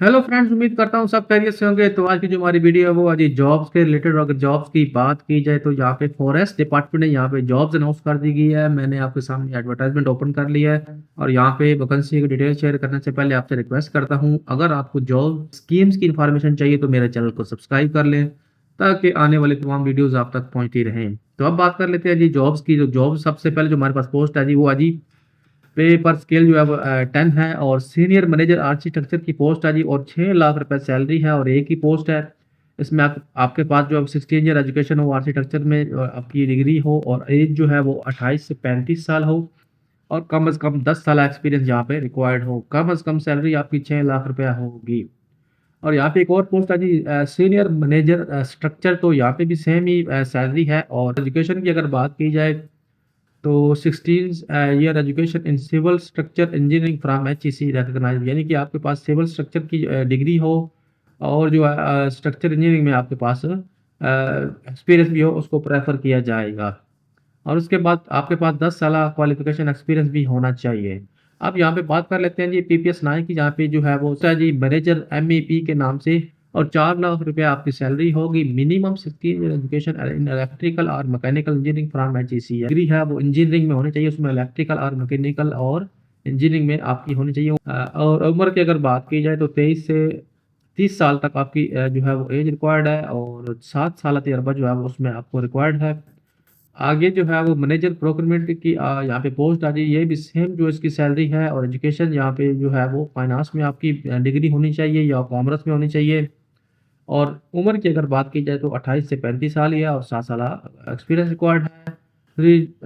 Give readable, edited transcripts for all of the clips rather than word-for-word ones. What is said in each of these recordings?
Hello friends, उम्मीद करता हूँ सब खैरियत से होंगे। तो आज की जो हमारी वीडियो है वो आज जॉब्स के रिलेटेड। अगर जॉब्स की बात की जाए तो यहाँ पे फॉरेस्ट डिपार्टमेंट ने यहाँ पे जॉब्स अनाउंस कर दी गई है। मैंने आपके सामने एडवर्टाइजमेंट ओपन कर लिया है और यहाँ पे वैकेंसी की डिटेल शेयर करने से पहले आपसे रिक्वेस्ट करता हूँ, अगर आपको जॉब स्कीम्स की इन्फॉर्मेशन चाहिए तो मेरे चैनल को सब्सक्राइब कर लें ताकि आने वाली तमाम वीडियोज आप तक पहुँचती रहें। तो अब बात कर लेते हैं जी जॉब्स की। जो जॉब सबसे पहले जो हमारे पास पोस्ट है जी वो आज ही पे पर स्केल जो है वो 10 है और सीनियर मैनेजर आर्किटेक्चर की पोस्ट है जी और 6 लाख रुपए सैलरी है और एक ही पोस्ट है। इसमें आपके पास जो है 16 ईयर एजुकेशन हो आर्किटेक्चर में, आपकी डिग्री हो और एज जो है वो 28 से 35 साल हो और कम से कम 10 साल एक्सपीरियंस यहाँ पे रिक्वायर्ड हो। कम से कम सैलरी आपकी 6 लाख रुपया होगी। और यहाँ पे एक और पोस्ट है जी सीनियर मैनेजर स्ट्रक्चर। तो यहाँ पे भी सेम ही सैलरी है। और एजुकेशन की अगर बात की जाए तो 16 year education in civil structure engineering from HEC recognised, यानी कि आपके पास सिविल स्ट्रक्चर की डिग्री हो और जो स्ट्रक्चर इंजीनियरिंग में आपके पास एक्सपीरियंस भी हो उसको प्रेफर किया जाएगा। और उसके बाद आपके पास 10 साल क्वालिफिकेशन एक्सपीरियंस भी होना चाहिए। अब यहाँ पे बात कर लेते हैं जी PPS 9 की, जहाँ पे जो है वो है जी मैनेजर MEP के नाम से और 4 लाख रुपए आपकी सैलरी होगी। Minimum 16 year education in electrical और mechanical engineering from HEC। Degree है वो इंजीनियरिंग में होनी चाहिए, उसमें इलेक्ट्रिकल और मैकेनिकल और इंजीनियरिंग में आपकी होनी चाहिए। और उम्र की अगर बात की जाए तो 23 से 30 साल तक आपकी जो है वो एज रिक्वायर्ड है और 7 साल तजर्बा जो है वो उसमें आपको रिक्वायर्ड है। आगे जो है वो मैनेजर प्रोक्योरमेंट की यहाँ पे पोस्ट आ रही है। ये भी सेम जो इसकी सैलरी है और एजुकेशन यहाँ पे जो है वो फाइनेंस में आपकी डिग्री होनी चाहिए या कॉमर्स में होनी चाहिए। और उम्र की अगर बात की जाए तो 28 से 35 साल ही है और 7 साल एक्सपीरियंस रिक्वायर्ड है।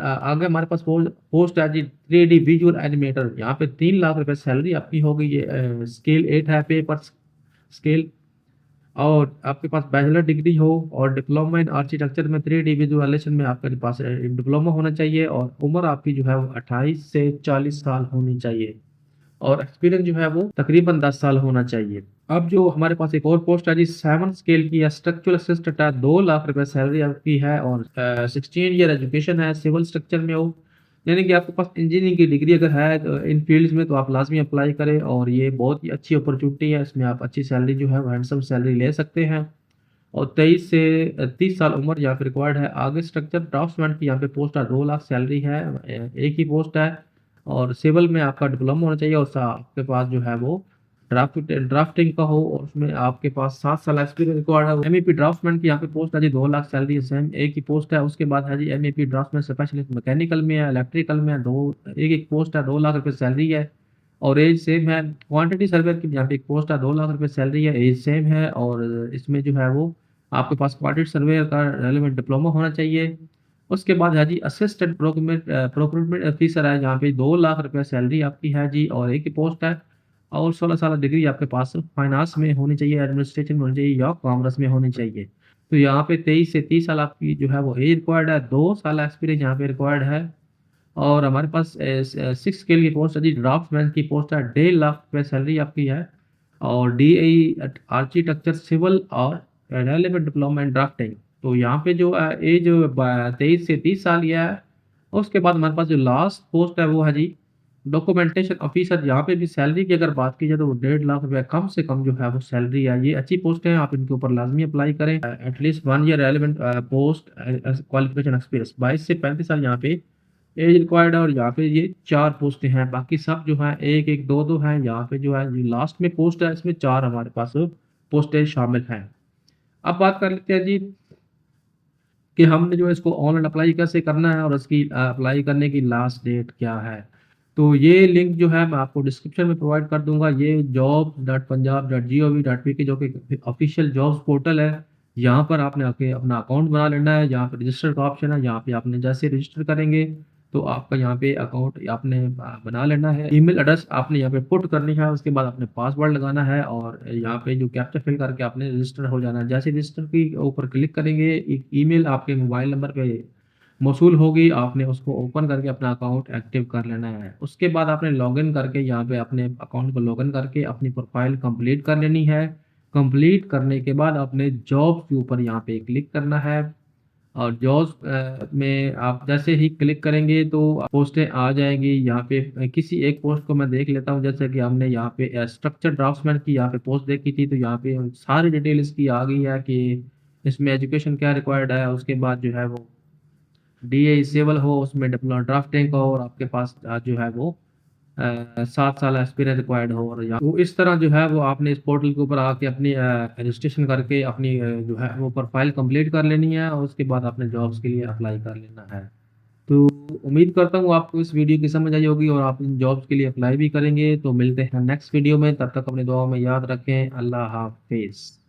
आगे हमारे पास पोस्ट है जी 3D विजुअल एनिमेटर। यहाँ पे 3 लाख रुपए सैलरी आपकी होगी। ये स्केल 8 है, पे पर स्केल। और आपके पास बैचलर डिग्री हो और डिप्लोमा इन आर्किटेक्चर में 3D विजुअलाइजेशन में आपके पास डिप्लोमा होना चाहिए और उम्र आपकी जो है वो 28 से 40 साल होनी चाहिए और एक्सपीरियंस जो है वो तकरीबन 10 साल होना चाहिए। अब जो हमारे पास एक और पोस्ट है जी 7 स्केल की है, स्ट्रक्चरल असिस्टेंट है। 2 लाख रुपए सैलरी आपकी है और 16 ईयर एजुकेशन है, सिविल स्ट्रक्चर में हो, यानी कि आपके पास इंजीनियरिंग की डिग्री अगर है तो इन फील्ड्स में तो आप लाजमी अप्लाई करें और ये बहुत ही अच्छी अपॉर्चुनिटी है। इसमें आप अच्छी सैलरी जो है वो हैंडसम सैलरी ले सकते हैं और 23 से 30 साल उम्र यहाँ पे रिक्वायर्ड है। आगे स्ट्रक्चर ड्राफ्ट्समैन की यहाँ पे पोस्ट है, 2 लाख सैलरी है, एक ही पोस्ट है और सिविल में आपका डिप्लोमा होना चाहिए और आपके पास जो है वो ड्राफ्टिंग का हो और उसमें आपके पास 7 साल एक्सपीरियंस रिक्वायर्ड है। MEP ड्राफ्ट्समैन की यहाँ पे पोस्ट है जी, 2 लाख सैलरी है, सेम एक ही पोस्ट है। उसके बाद है जी MEP ड्राफ्ट्समैन स्पेशलिस्ट, मैकेनिकल में है, इलेक्ट्रिकल में है, दो एक एक पोस्ट है, 2 लाख रुपये सैलरी है और एज सेम है। क्वांटिटी सर्वर की यहाँ पे एक पोस्ट है, 2 लाख रुपये सैलरी है, एज सेम है और इसमें जो है वो आपके पास क्वांटिटी सर्वेयर का रेलेवेंट डिप्लोमा होना चाहिए। उसके बाद है जी असिस्टेंट प्रोक्योरमेंट ऑफिसर है, यहाँ पे 2 लाख रुपये सैलरी आपकी है जी और एक ही पोस्ट है और 16 साल डिग्री आपके पास फाइनेंस में होनी चाहिए, एडमिनिस्ट्रेशन में होनी चाहिए या कॉमर्स में होनी चाहिए। तो यहाँ पे 23 से 30 साल आपकी जो है वो एज रिक्वायर्ड है, 2 साल एक्सपीरियंस यहाँ पे रिक्वायर्ड है। और हमारे पास 6 स्केल की पोस्ट है जी, ड्राफ्ट्समैन की पोस्ट है, 1.5 लाख रुपये सैलरी आपकी है और DAE आर्किटेक्चर सिविल और रेलेवेंट डिप्लोमा इन ड्राफ्टिंग। तो यहाँ पे जो एज 23 से 30 साल यह है। उसके बाद हमारे पास जो लास्ट पोस्ट है वो है जी डॉक्यूमेंटेशन ऑफिसर। यहाँ पे भी सैलरी की अगर बात की जाए तो वो 1.5 लाख रुपये कम से कम जो है वो सैलरी है। ये अच्छी पोस्ट है, आप इनके ऊपर लाजमी अप्लाई करें। At least 1 year relevant post qualification experience, 22 से 35 साल यहाँ पे एज रिक्वायर्ड है और यहाँ पे ये 4 पोस्टें हैं। बाकी सब जो है एक एक दो दो हैं। यहाँ पे जो है लास्ट में पोस्ट है इसमें 4 हमारे पास पोस्टें शामिल हैं। अब बात कर लेते हैं जी कि हमने जो है इसको ऑनलाइन अप्लाई कैसे करना है और इसकी अप्लाई करने की लास्ट डेट क्या है। तो ये लिंक जो है मैं आपको डिस्क्रिप्शन में प्रोवाइड कर दूंगा। ये jobs.punjab.gov.pk जो कि ऑफिशियल जॉब्स पोर्टल है, यहाँ पर आपने आके अपना अकाउंट बना लेना है। यहाँ पे रजिस्टर का ऑप्शन है, यहाँ पे आपने जैसे रजिस्टर करेंगे तो आपका यहाँ पे अकाउंट आपने बना लेना है। ईमेल एड्रेस आपने यहाँ पे पुट करनी है, उसके बाद आपने पासवर्ड लगाना है और यहाँ पे जो कैप्चा फिल करके आपने रजिस्टर हो जाना है। जैसे रजिस्टर की ऊपर क्लिक करेंगे एक ईमेल आपके मोबाइल नंबर पे मौसूल होगी, आपने उसको ओपन करके अपना अकाउंट एक्टिव कर लेना है। उसके बाद आपने लॉगिन करके यहाँ पे अपने अकाउंट को लॉगिन करके अपनी प्रोफाइल कंप्लीट कर लेनी है। कंप्लीट करने के बाद अपने जॉब के ऊपर यहाँ पे क्लिक करना है और जॉब्स में आप जैसे ही क्लिक करेंगे तो पोस्टें आ जाएंगी। यहाँ पे किसी एक पोस्ट को मैं देख लेता हूँ, जैसे कि हमने यहाँ पे स्ट्रक्चर ड्राफ्ट्समैन की यहाँ पे पोस्ट देखी थी, तो यहाँ पे सारी डिटेल इसकी आ गई है कि इसमें एजुकेशन क्या रिक्वायर्ड है, उसके बाद जो है वो डीए सिविल हो, उसमें डिप्लोमा ड्राफ्टिंग का हो, और आपके पास जो है वो 7 साल एक्सपीरियंस रिक्वायर्ड हो। और वो इस तरह जो है वो आपने इस पोर्टल के ऊपर आके अपनी रजिस्ट्रेशन करके अपनी जो है वो प्रोफाइल कंप्लीट कर लेनी है, और उसके बाद आपने जॉब्स के लिए अप्लाई कर लेना है। तो उम्मीद करता हूँ आपको इस वीडियो की समझ आई होगी और आप इन जॉब्स के लिए अप्लाई भी करेंगे। तो मिलते हैं नेक्स्ट वीडियो में, तब तक अपनी दुआ में याद रखें। अल्लाह हाफिज़।